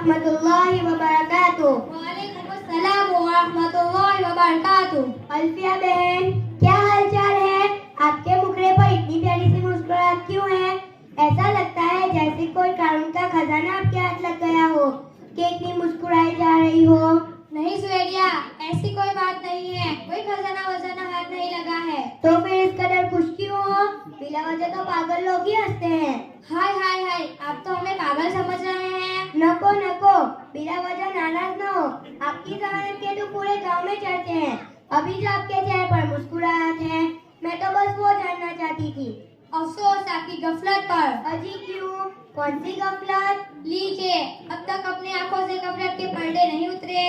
रहमतुल्लाहि व बरकातुहू। वालेकुम अस्सलाम व रहमतुल्लाहि व बरकातुहू। अल्फिया बहन, क्या हालचाल है? आपके मुखड़े पर इतनी प्यारी सी मुस्कुराहट क्यों है? ऐसा लगता है जैसे कोई कानून का खजाना आपके हाथ लग गया हो कि इतनी मुस्कुराई जा रही हो। नहीं सुहेलिया, ऐसी कोई बात नहीं है, कोई खजाना वजाना हाथ नहीं लगा है। तो फिर इस कदर खुश क्यों हो? बिला वजह तो पागल लोग ही हंसते हैं। हाय हाय हाय, आप तो हमें पागल समझ रहे हैं। नको नको, बिला वजह नाराज न हो। आपकी जमानत के तो पूरे गांव में चर्चे हैं। अभी जो आपके चेहरे पर मुस्कुराहट है, मैं तो बस वो जानना चाहती थी। अफसोस आपकी गफलत पर। अजी क्यों? कौन सी गफलत? लीजिए, अब तक अपनी आंखों से गफलत के पर्दे नहीं उतरे।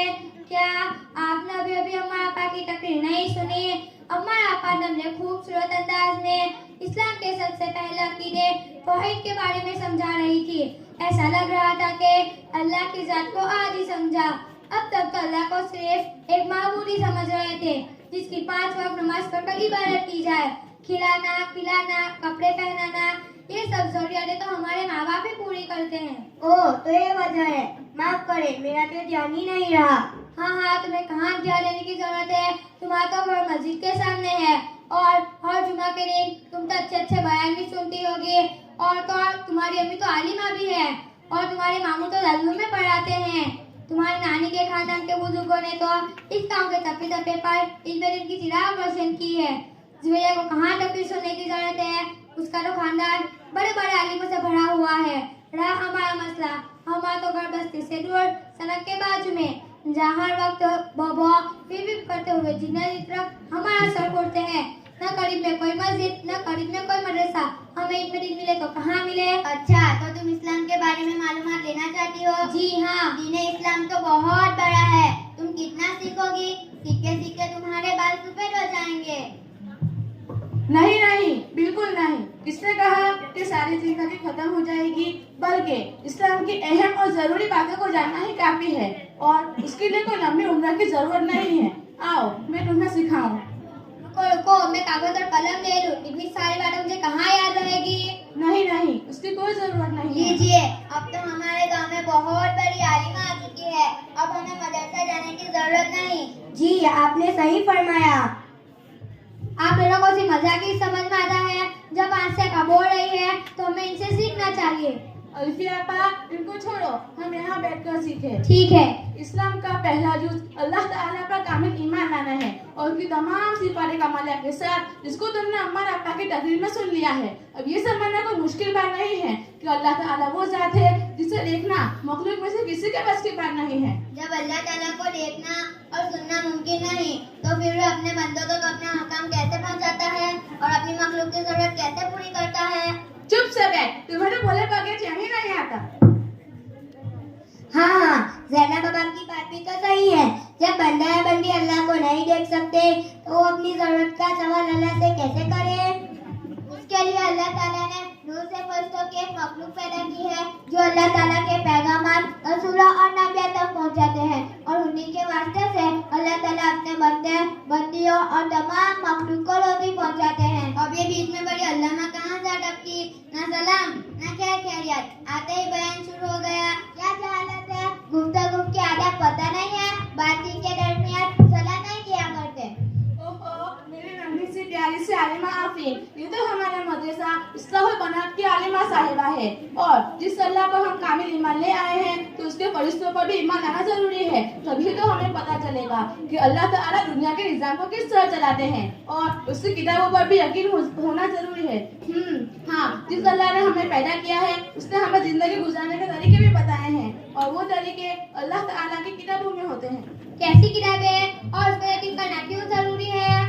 क्या आपने अभी अभी अम्मा आपा की तकरीर नहीं सुनी? अम्मा आपा ने हमने खूबसूरत अंदाज में इस्लाम के सबसे पहले अकीदे तौहीद के बारे में समझा रही थी। ऐसा लग रहा था कि अल्लाह की जात को आज ही समझा। अब तक तो अल्लाह को सिर्फ एक माबूद ही समझ रहे थे, जिसकी 5 वक्त नमाज पढ़कर इबादत की जाए। खिलाना पिलाना कपड़े पहनाना, ये सब जरूरियातें तो हमारे माँ बाप ही पूरी करते हैं। ओह, तो ये वजह है। माफ करे, मेरा तो ध्यान ही नहीं रहा। हाँ, तुम्हें कहाँ ध्यान देने की जरूरत है? तुम्हारा तो घर मस्जिद के सामने है और हर जुमा के दिन तुम तो अच्छे अच्छे बयान भी सुनती होगी। और तो और तुम्हारी अम्मी तो आलिमा भी है और तुम्हारे मामू तो दरगाह में पढ़ाते हैं। तुम्हारी नानी के खानदान के बुजुर्गों ने तो इस गाँव के तप्पे तप्पे पर इल्म दिन की चिराग रोशन की है। जुबैया को कहाँ तकलीफ सुनने की जरूरत है? उसका तो खानदान बड़े बड़े आलिमों से भरा हुआ है। रहा हमारा मसला, हमारा तो घर बस्ती से दूर सड़क के बाजू में, जहाँ हर वक्त बबा फिर करते हुए जिन्हें तरफ हमारा सर उड़ते हैं। न करीब में कोई मस्जिद, न करीब में कोई मदरसा। हमें एक दिन मिले तो कहाँ मिले? अच्छा, तो तुम इस्लाम के बारे में मालूमात लेना चाहती हो? जी हाँ। दीन इस्लाम तो बहुत बड़ा है। तुम कितना सीखोगी? सीखते सीखते तुम्हारे बाल सफेद हो जाएंगे। नहीं नहीं, बिल्कुल नहीं। किसने कहा कि सारी जिंदगी खत्म हो जाएगी? बल्कि इस्लाम की अहम और जरूरी बातों को जानना ही काफी है और उसके लिए कोई लंबी उम्र की जरूरत नहीं है। आओ, मैं तुम्हें सिखाऊं। रुको रुको, मैं कागज और कलम ले लूं। इतनी सारी बातें मुझे कहाँ याद रहेगी? नहीं नहीं, उसकी कोई जरूरत नहीं है। लीजिए, अब तो हमारे गांव में बहुत बड़ी आलिमा आ चुकी है। अब हमें मदरसा जाने की जरूरत नहीं। जी, आपने सही फरमाया। आप लोगों को सिर्फ मजाक ही समझ में आता है। जब आज से कब हो रही है तो हमें इनसे सीखना चाहिए। अल्फिया आपा, इनको छोड़ो, हम यहाँ बैठकर सीखे। ठीक है। इस्लाम का पहला जुज अल्लाह ताला पर कामिल ईमान लाना है और उनकी तमाम सिफारिश कमालिया के साथ, जिसको तुमने अम्मा और अब्बा की तकरीर में सुन लिया है। अब ये समझना कोई मुश्किल बात नहीं है कि अल्लाह ताला वो जात है जिसे देखना मखलूक में से किसी के बस की बात नहीं है। जब अल्लाह ताला को देखना और सुनना मुमकिन नहीं, तो फिर वो अपने बंदों को अपना हकाम कैसे पहुँचाता है और अपनी मखलूक की जरूरत कैसे पूरी करता है? चुप से बैठ, तुम्हें तो बोले बगैर यही नहीं आता। हाँ, ज़ैनब बाबा की बात भी तो सही है। जब बंदा या बंदी अल्लाह को नहीं देख सकते तो वो अपनी जरूरत का सवाल अल्लाह से कैसे करे? उसके लिए अल्लाह ताला ने नूर से फरिश्तों की एक मखलूक पैदा की है जो अल्लाह ताला के पैगाम रसूलों और नबियों तक पहुंचाते हैं और उन्हीं के वास्ते से अल्लाह ताला अपने बंदे बंदियों और तमाम मखलूक को रोटी पहुंचाते हैं। अब ये बीच में बड़ी अल्लामा कहाँ से अटकी? ना सलाम ना खैरियत, आते ही बयान शुरू हो गया। क्या जहालत है? गुफ्तगू की आदत पता नहीं है? बातचीत के दरमियान सलाह नहीं किया करते। ओहो, मेरी नन्ही सी प्यारी सी आलिमा आफरीन, ये तो हमारा मदरसा इस्लाहुल बनात की आलिमा साहिबा है और जिस अल्लाह पर हम कामिल ईमान ले आए हैं तो उसके फरिश्तों पर भी ईमान लाना जरूरी है। तभी तो हमें पता चलेगा कि अल्लाह ताला दुनिया के निजाम को किस तरह चलाते हैं और उसकी किताबों पर भी यकीन होना जरूरी है। हाँ, जिस अल्लाह ने हमें पैदा किया है उसने हमें जिंदगी गुजारने के तरीके भी बताए हैं और वो तरीके अल्लाह ताला की किताबों में होते हैं। कैसी किताबें और उस पर यकीन करना क्यों जरूरी है?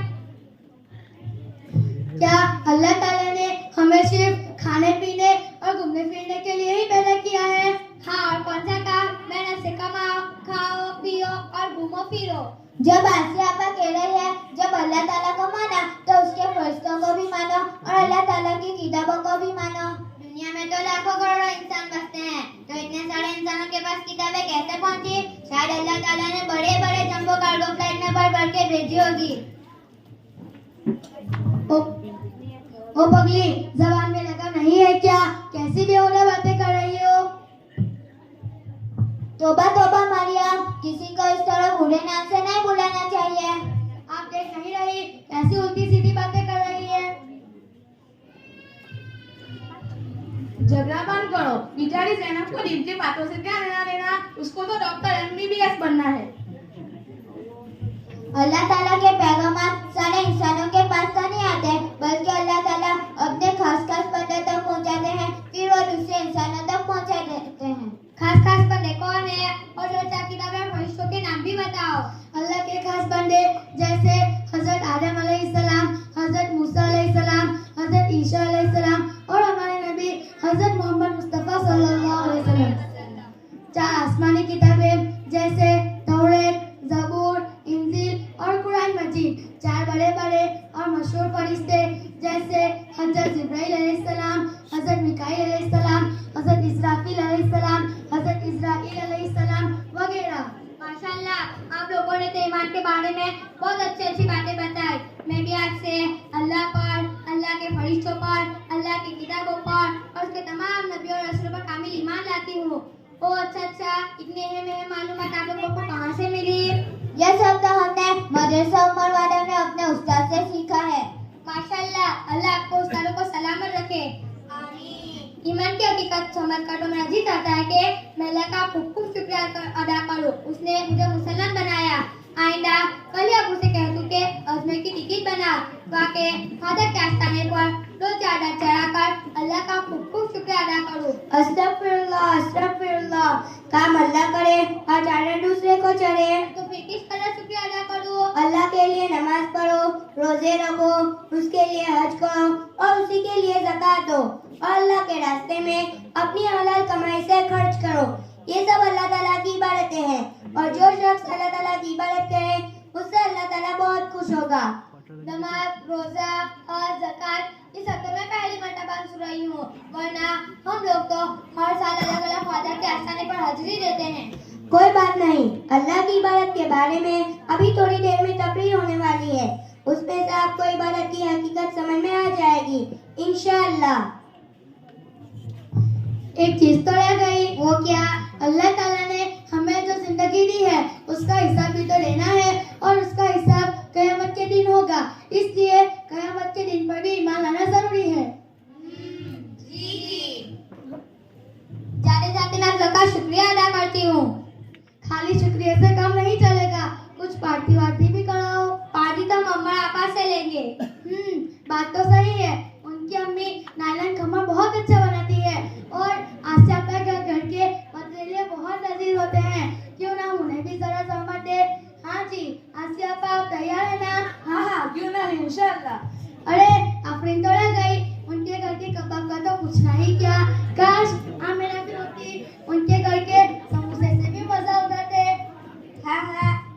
क्या अल्लाह ताला ने हमें सिर्फ खाने पीने और घूमने फिरने के लिए ही पैदा किया है? हाँ, और कौन सा काम? मेहनत से कमाओ, खाओ पियो और घूमो फिरो। जब आसिया आपा कह रही है जब अल्लाह ताला को माना तो उसके फरिश्तों को भी मानो और अल्लाह ताला की किताबों को भी मानो। दुनिया में तो लाखों करोड़ों इंसान बसते हैं, तो इतने सारे इंसानों के पास किताबें कैसे पहुंची? शायद अल्लाह ताला ने बड़े बड़े जंबो कार्गो फ्लाइट में भर के भेजी होगी। ओ पगली, जबान में लगा नहीं है क्या? कैसी बेहुदा बातें कर रही हो? तोबा तोबा मारिया, किसी को इस तरह बुरे नाम से नहीं बुलाना चाहिए। आप देख नहीं रही कैसी उल्टी सीधी बातें कर रही है। झगड़ा बंद करो। बेचारी जैनब को दिल की बातों से क्या लेना देना, उसको तो डॉक्टर MBBS बनना है। अल्लाह ताला के पैगाम सारे इंसानों के पास तो नहीं आते, बल्कि अल्लाह ताला अपने खास खास बंदे तक पहुंचाते हैं, फिर वो दूसरे इंसानों तक पहुंचा देते हैं। खास बंदे कौन है और जो किताब में फरिश्तों के नाम भी बताओ। अल्लाह के खास बंदे जैसे हजरत आदम अलैहिस्सलाम, हजरत मूसा अलैहिस्सलाम, हजरत ईसा अलैहिस्सलाम और हमारे नबी हजरत मोहम्मद मुस्तफा सल्लल्लाहु अलैहि वसल्लम। 4 आसमानी किताबें जैसे तौरात, ज़बूर, इंजील और कुरान मजीद। 4 बड़े-बड़े और मशहूर फरिश्ते जैसे हजरत जिब्राइल अलैहिस्सलाम, हजरत मिकाईल अलैहिस्सलाम, हजरत इसराफील अलैहिस्सलाम, हजरत इस्राईल अलैहिस्सलाम वगैरह। माशाल्लाह, आप लोगों ने तो ईमान के बारे में बहुत अच्छी बातें बताई। मैं भी आज से अल्लाह पर, अल्लाह के फरिश्तों पर, अल्लाह की किताबों पर और उसके तमाम नबी और रसूलों पर कामिल ईमान लाती हूँ। ओ अच्छा, इतने अहम मालूमात आप लोगों को कहाँ से मिली? यह सब तो हमने मदरसा उमर वाला में अपने उस्ताद से सीखा है। माशाल्लाह, अल्लाह आपको उस्तादों को सलामत रखे। ईमान की हकीकत समझकर तो मेरा जी चाहता है कि मैं अल्लाह का खूब शुक्रिया अदा करूं। उसने मुझे मुसलमान बनाया। आइंदा कल ही अबू से कह दूं कि अजमेर की टिकट बना, वाके फादर के आस्थाने पर 2 चादर चढ़ाकर अल्लाह का खूब शुक्रिया अदा करूं। अस्तगफिरुल्लाह। काम अल्लाह करे और चादर दूसरे को चढ़े। तो फिर किस तरह शुक्रिया अदा करूं? अल्लाह के लिए नमाज पढ़ो, रोजे रखो, उसके लिए हज करो और उसी के लिए ज़कात दो और अल्लाह के रास्ते में अपनी हलाल कमाई से खर्च करो। ये सब अल्लाह ताला की इबादतें हैं और जो शख्स अल्लाह ताला की इबादत करे उससे अल्लाह ताला बहुत खुश होगा। नमाज, रोजा और ज़कात इस हफ्ते में पहली मर्तबा सुन रही हूँ, वरना हम लोग तो हर साल अलग-अलग फादर के आस्थाने पर हाजिरी देते हैं। कोई बात नहीं, अल्लाह की इबादत के बारे में अभी थोड़ी देर में तकरीर होने वाली है, उसमें से आपको इबादत की हकीकत समझ में आ जाएगी इंशाअल्लाह। एक चीज तो रह गई। वो क्या? अल्लाह ताला ने हमें जो जिंदगी दी है उसका हिसाब भी तो लेना है और उसका हिसाब क़यामत के दिन होगा, इसलिए क़यामत के दिन पर भी ईमान लाना जरूरी है। जाते मैं आप सबका शुक्रिया अदा करती हूँ। खाली शुक्रिया से काम नहीं चलेगा, कुछ पार्टी वार्टी भी कराओ। पार्टी तो मम्मा आपा से लेंगे। बात तो सही है, उनकी अम्मी नायलन खमर बहुत अच्छा बनाती है और आसिया घर के पतीले बहुत लजीज होते हैं, क्यों ना उन्हें भी जरा सहमत दे। हाँ जी, आसिया आप तैयार है ना? हाँ, क्यों नहीं, इंशाअल्लाह। अरे आफरीन तो रह गई, उनके घर के कबाब का तो पूछना ही क्या। काश मेरा भी होती, उनके घर के समोसे से भी मजा उठाते। हाँ,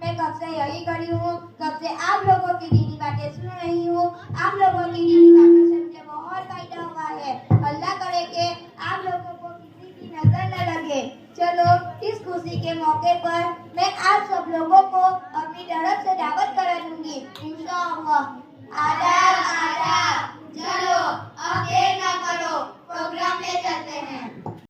मैं कब से यही करी हूँ, कब से आप लोगों की दीनी बातें सुन रही हूँ। आप लोगों की दीनी बातों से मुझे बहुत फायदा हुआ है। अल्लाह करे कि आप लोगों को किसी की नजर न लगे। चलो, इस खुशी के मौके पर मैं आप सब लोगों को अपनी तरफ से दावत करा दूंगी इंशाअल्लाह। आदाब।